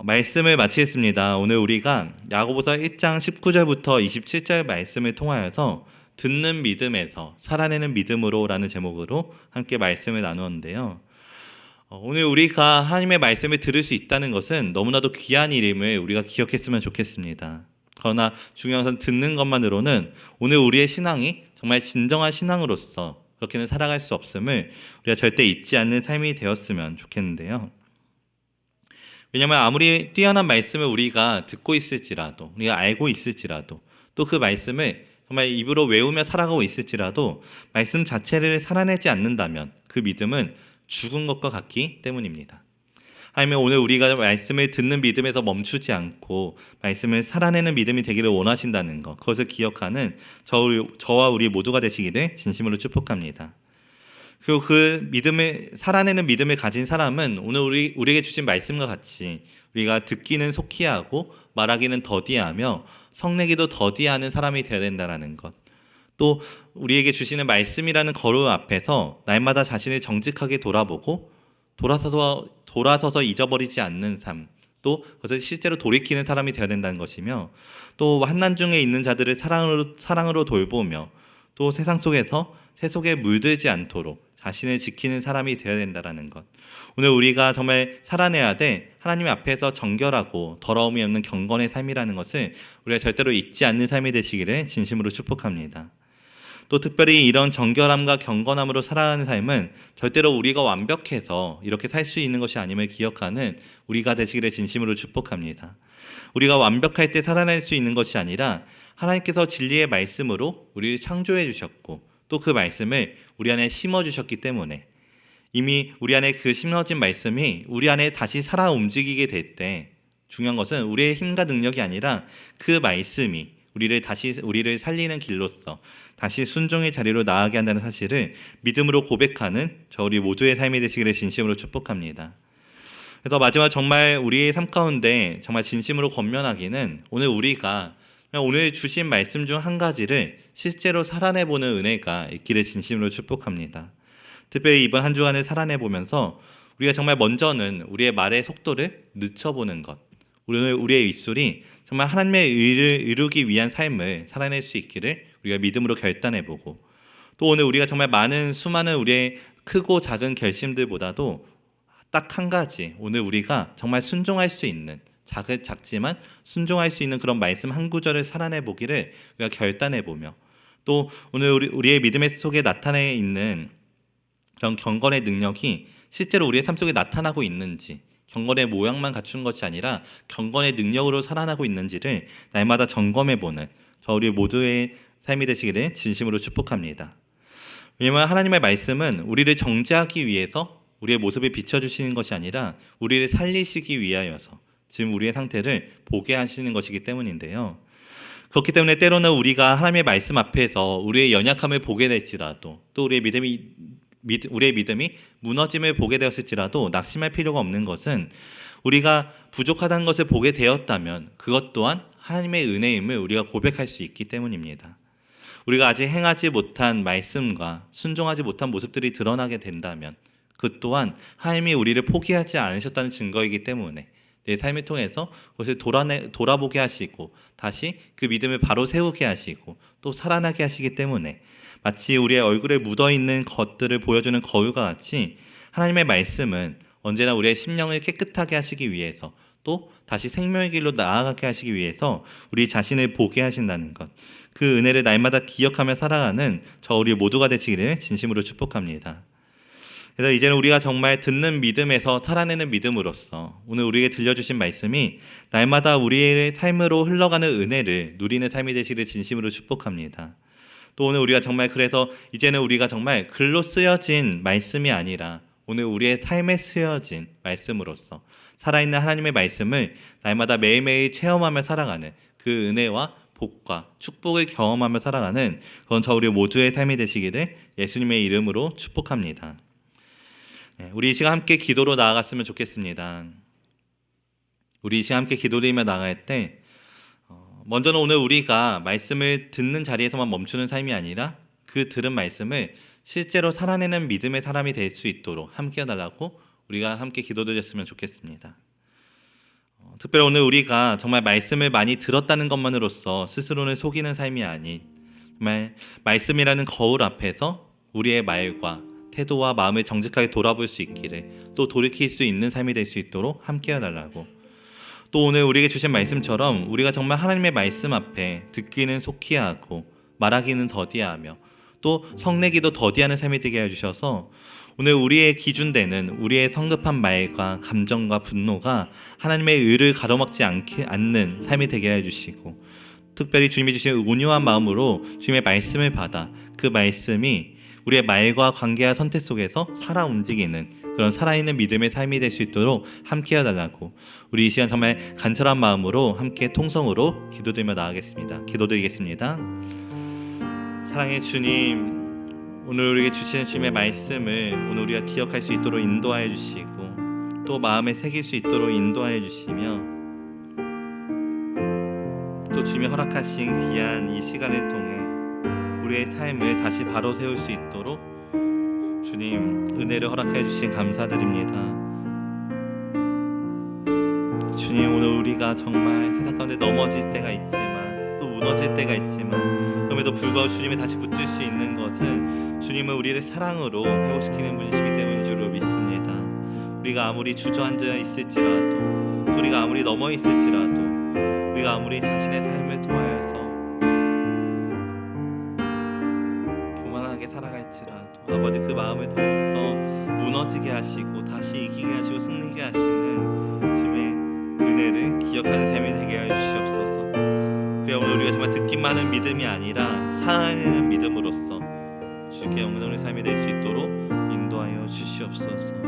말씀을 마치겠습니다. 오늘 우리가 야고보서 1장 19절부터 27절 말씀을 통하여서 듣는 믿음에서 살아내는 믿음으로라는 제목으로 함께 말씀을 나누었는데요. 오늘 우리가 하나님의 말씀을 들을 수 있다는 것은 너무나도 귀한 일임을 우리가 기억했으면 좋겠습니다. 그러나 중요한 것은 듣는 것만으로는 오늘 우리의 신앙이 정말 진정한 신앙으로서 그렇게는 살아갈 수 없음을 우리가 절대 잊지 않는 삶이 되었으면 좋겠는데요. 왜냐하면 아무리 뛰어난 말씀을 우리가 듣고 있을지라도, 우리가 알고 있을지라도, 또 그 말씀을 정말 입으로 외우며 살아가고 있을지라도 말씀 자체를 살아내지 않는다면 그 믿음은 죽은 것과 같기 때문입니다. 하나님은 오늘 우리가 말씀을 듣는 믿음에서 멈추지 않고 말씀을 살아내는 믿음이 되기를 원하신다는 것, 그것을 기억하는 저와 우리 모두가 되시기를 진심으로 축복합니다. 그리고 그 믿음을 살아내는 믿음을 가진 사람은 오늘 우리에게 주신 말씀과 같이 우리가 듣기는 속히 하고 말하기는 더디하며 성내기도 더디하는 사람이 되어야 된다는 것, 또 우리에게 주시는 말씀이라는 거룩 앞에서 날마다 자신을 정직하게 돌아보고 돌아서서 잊어버리지 않는 삶, 또 그것을 실제로 돌이키는 사람이 되어야 된다는 것이며, 또 환난 중에 있는 자들을 사랑으로 돌보며 또 세상 속에서 새 속에 물들지 않도록 자신을 지키는 사람이 되어야 된다는 것. 오늘 우리가 정말 살아내야 돼 하나님 앞에서 정결하고 더러움이 없는 경건의 삶이라는 것을 우리가 절대로 잊지 않는 삶이 되시기를 진심으로 축복합니다. 또 특별히 이런 정결함과 경건함으로 살아가는 삶은 절대로 우리가 완벽해서 이렇게 살 수 있는 것이 아님을 기억하는 우리가 되시기를 진심으로 축복합니다. 우리가 완벽할 때 살아낼 수 있는 것이 아니라 하나님께서 진리의 말씀으로 우리를 창조해 주셨고 또 그 말씀을 우리 안에 심어 주셨기 때문에 이미 우리 안에 그 심어진 말씀이 우리 안에 다시 살아 움직이게 될 때 중요한 것은 우리의 힘과 능력이 아니라 그 말씀이 우리를 살리는 길로서 다시 순종의 자리로 나아가게 한다는 사실을 믿음으로 고백하는 저 우리 모두의 삶이 되시기를 진심으로 축복합니다. 그래서 마지막 정말 우리의 삶 가운데 정말 진심으로 권면하기는 오늘 주신 말씀 중 한 가지를 실제로 살아내보는 은혜가 있기를 진심으로 축복합니다. 특별히 이번 한 주간을 살아내보면서 우리가 정말 먼저는 우리의 말의 속도를 늦춰보는 것, 우리의 입술이 정말 하나님의 의를 이루기 위한 삶을 살아낼 수 있기를 우리가 믿음으로 결단해보고, 또 오늘 우리가 정말 수많은 우리의 크고 작은 결심들보다도 딱 한 가지, 오늘 우리가 정말 순종할 수 있는, 작지만 순종할 수 있는 그런 말씀 한 구절을 살아내보기를 우리가 결단해보며, 또 오늘 우리의 믿음의 속에 나타내 있는 그런 경건의 능력이 실제로 우리의 삶 속에 나타나고 있는지, 경건의 모양만 갖춘 것이 아니라 경건의 능력으로 살아나고 있는지를 날마다 점검해보는 저 우리 모두의 삶이 되시기를 진심으로 축복합니다. 왜냐하면 하나님의 말씀은 우리를 정죄하기 위해서 우리의 모습을 비춰주시는 것이 아니라 우리를 살리시기 위하여서 지금 우리의 상태를 보게 하시는 것이기 때문인데요. 그렇기 때문에 때로는 우리가 하나님의 말씀 앞에서 우리의 연약함을 보게 될지라도, 또 우리의 믿음이 무너짐을 보게 되었을지라도 낙심할 필요가 없는 것은 우리가 부족하다는 것을 보게 되었다면 그것 또한 하나님의 은혜임을 우리가 고백할 수 있기 때문입니다. 우리가 아직 행하지 못한 말씀과 순종하지 못한 모습들이 드러나게 된다면 그 또한 하나님이 우리를 포기하지 않으셨다는 증거이기 때문에 내 삶을 통해서 그것을 돌아보게 하시고 다시 그 믿음을 바로 세우게 하시고 또 살아나게 하시기 때문에 마치 우리의 얼굴에 묻어있는 것들을 보여주는 거울과 같이 하나님의 말씀은 언제나 우리의 심령을 깨끗하게 하시기 위해서 또 다시 생명의 길로 나아가게 하시기 위해서 우리 자신을 보게 하신다는 것, 그 은혜를 날마다 기억하며 살아가는 저 우리 모두가 되시기를 진심으로 축복합니다. 그래서 이제는 우리가 정말 듣는 믿음에서 살아내는 믿음으로써 오늘 우리에게 들려주신 말씀이 날마다 우리의 삶으로 흘러가는 은혜를 누리는 삶이 되시기를 진심으로 축복합니다. 또 오늘 우리가 정말 그래서 이제는 우리가 정말 글로 쓰여진 말씀이 아니라 오늘 우리의 삶에 쓰여진 말씀으로써 살아있는 하나님의 말씀을 날마다 매일매일 체험하며 살아가는 그 은혜와 복과 축복을 경험하며 살아가는 그런 저 우리 모두의 삶이 되시기를 예수님의 이름으로 축복합니다. 우리 이 시간 함께 기도로 나아갔으면 좋겠습니다. 우리 이 시간 함께 기도드리며 나아갈 때 먼저는 오늘 우리가 말씀을 듣는 자리에서만 멈추는 삶이 아니라 그 들은 말씀을 실제로 살아내는 믿음의 사람이 될 수 있도록 함께 해달라고 우리가 함께 기도드렸으면 좋겠습니다. 특별히 오늘 우리가 정말 말씀을 많이 들었다는 것만으로서 스스로는 속이는 삶이 아닌 정말 말씀이라는 거울 앞에서 우리의 말과 태도와 마음을 정직하게 돌아볼 수 있기를 또 돌이킬 수 있는 삶이 될 수 있도록 함께 해달라고 또 오늘 우리에게 주신 말씀처럼 우리가 정말 하나님의 말씀 앞에 듣기는 속히 하고 말하기는 더디하며 또 성내기도 더디하는 삶이 되게 해주셔서 오늘 우리의 기준되는 우리의 성급한 말과 감정과 분노가 하나님의 의를 가로막지 않는 삶이 되게 해주시고 특별히 주님이 주신 온유한 마음으로 주님의 말씀을 받아 그 말씀이 우리의 말과 관계와 선택 속에서 살아 움직이는 그런 살아있는 믿음의 삶이 될 수 있도록 함께 해달라고 우리 이 시간 정말 간절한 마음으로 함께 통성으로 기도드리며 나아가겠습니다. 기도드리겠습니다. 사랑의 주님, 오늘 우리에게 주시는 주님의 말씀을 오늘 우리가 기억할 수 있도록 인도하여 주시고 또 마음에 새길 수 있도록 인도하여 주시며 또 주님이 허락하신 귀한 이 시간을 통해 우리의 삶을 다시 바로 세울 수 있도록 주님 은혜를 허락해 주신 감사드립니다. 주님 오늘 우리가 정말 세상 가운데 넘어질 때가 있지만 또 무너질 때가 있지만 그럼에도 불구하고 주님에 다시 붙들 수 있는 것은 주님은 우리를 사랑으로 회복시키는 분이시기 때문인 줄로 믿습니다. 우리가 아무리 주저앉아 있을지라도 또 우리가 아무리 넘어 있을지라도 우리가 아무리 자신의 삶을 통하여서 교만하게 살아갈지라도 아버지 그 마음을 더욱더 무너지게 하시고 다시 이기게 하시고 승리게 하시는 주님의 은혜를 기억하는 삶이 되게 하여 주시옵소서. 그래 오늘 우리가 정말 듣기만 하는 믿음이 아니라 살아내는 믿음으로써 주께 영광의 삶이 될 수 있도록 인도하여 주시옵소서.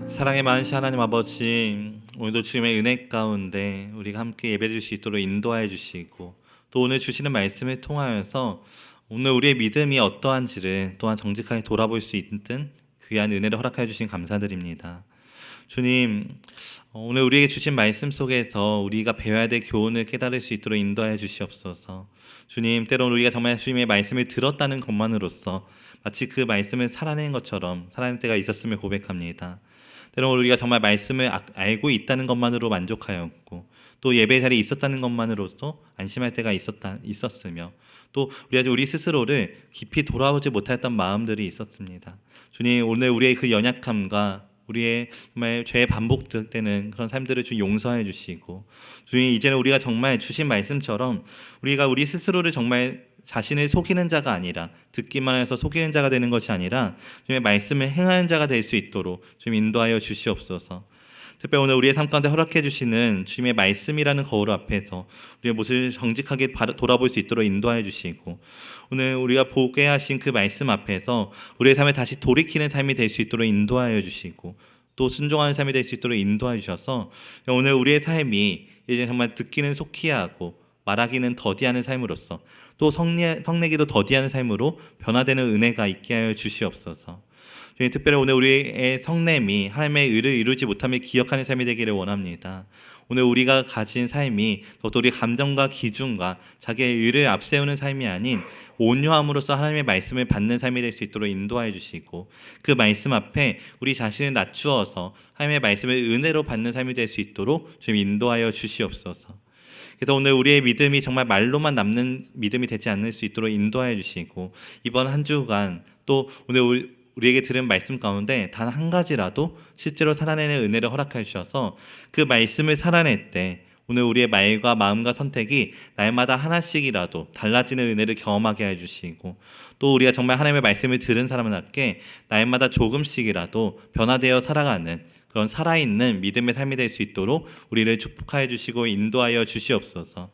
사랑의 많으신 하나님 아버지, 오늘도 주님의 은혜 가운데 우리가 함께 예배드릴 수 있도록 인도하여 주시고 또 오늘 주시는 말씀을 통하여서 오늘 우리의 믿음이 어떠한지를 또한 정직하게 돌아볼 수 있는 귀한 은혜를 허락하여 주신 감사드립니다. 주님, 오늘 우리에게 주신 말씀 속에서 우리가 배워야 될 교훈을 깨달을 수 있도록 인도하여 주시옵소서. 주님, 때로는 우리가 정말 주님의 말씀을 들었다는 것만으로서 마치 그 말씀을 살아낸 것처럼 살아낼 때가 있었음을 고백합니다. 때로는 우리가 정말 말씀을 알고 있다는 것만으로 만족하였고 또 예배 자리에 있었다는 것만으로도 안심할 때가 있었으며 또 우리 스스로를 깊이 돌아보지 못했던 마음들이 있었습니다. 주님, 오늘 우리의 그 연약함과 우리의 정말 죄의 반복되는 그런 삶들을 주 용서해 주시고 주님, 이제는 우리가 정말 주신 말씀처럼 우리가 우리 스스로를 정말 자신을 속이는 자가 아니라 듣기만 해서 속이는 자가 되는 것이 아니라 주님의 말씀을 행하는 자가 될 수 있도록 좀 인도하여 주시옵소서. 특별히 오늘 우리의 삶 가운데 허락해 주시는 주님의 말씀이라는 거울 앞에서 우리의 모습을 정직하게 돌아볼 수 있도록 인도하여 주시고 오늘 우리가 보게 하신 그 말씀 앞에서 우리의 삶을 다시 돌이키는 삶이 될 수 있도록 인도하여 주시고 또 순종하는 삶이 될 수 있도록 인도하여 주셔서 오늘 우리의 삶이 이제 정말 듣기는 속히 하고 말하기는 더디하는 삶으로서 또 성내기도 더디하는 삶으로 변화되는 은혜가 있게 하여 주시옵소서. 주님, 특별히 오늘 우리의 성냄이 하나님의 의를 이루지 못함을 기억하는 삶이 되기를 원합니다. 오늘 우리가 가진 삶이 또 우리 감정과 기준과 자기의 의를 앞세우는 삶이 아닌 온유함으로써 하나님의 말씀을 받는 삶이 될 수 있도록 인도하여 주시고, 그 말씀 앞에 우리 자신을 낮추어서 하나님의 말씀을 은혜로 받는 삶이 될 수 있도록 좀 인도하여 주시옵소서. 그래서 오늘 우리의 믿음이 정말 말로만 남는 믿음이 되지 않을 수 있도록 인도하여 주시고, 이번 한 주간 또 오늘 우리에게 들은 말씀 가운데 단 한 가지라도 실제로 살아내는 은혜를 허락해 주셔서 그 말씀을 살아낼 때 오늘 우리의 말과 마음과 선택이 날마다 하나씩이라도 달라지는 은혜를 경험하게 해주시고, 또 우리가 정말 하나님의 말씀을 들은 사람답게 날마다 조금씩이라도 변화되어 살아가는 그런 살아있는 믿음의 삶이 될 수 있도록 우리를 축복하여 주시고 인도하여 주시옵소서.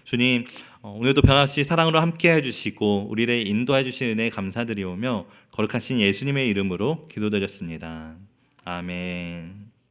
주님, 오늘도 변함없이 사랑으로 함께해 주시고 우리를 인도해 주신 은혜에 감사드리오며 거룩하신 예수님의 이름으로 기도드렸습니다. 아멘.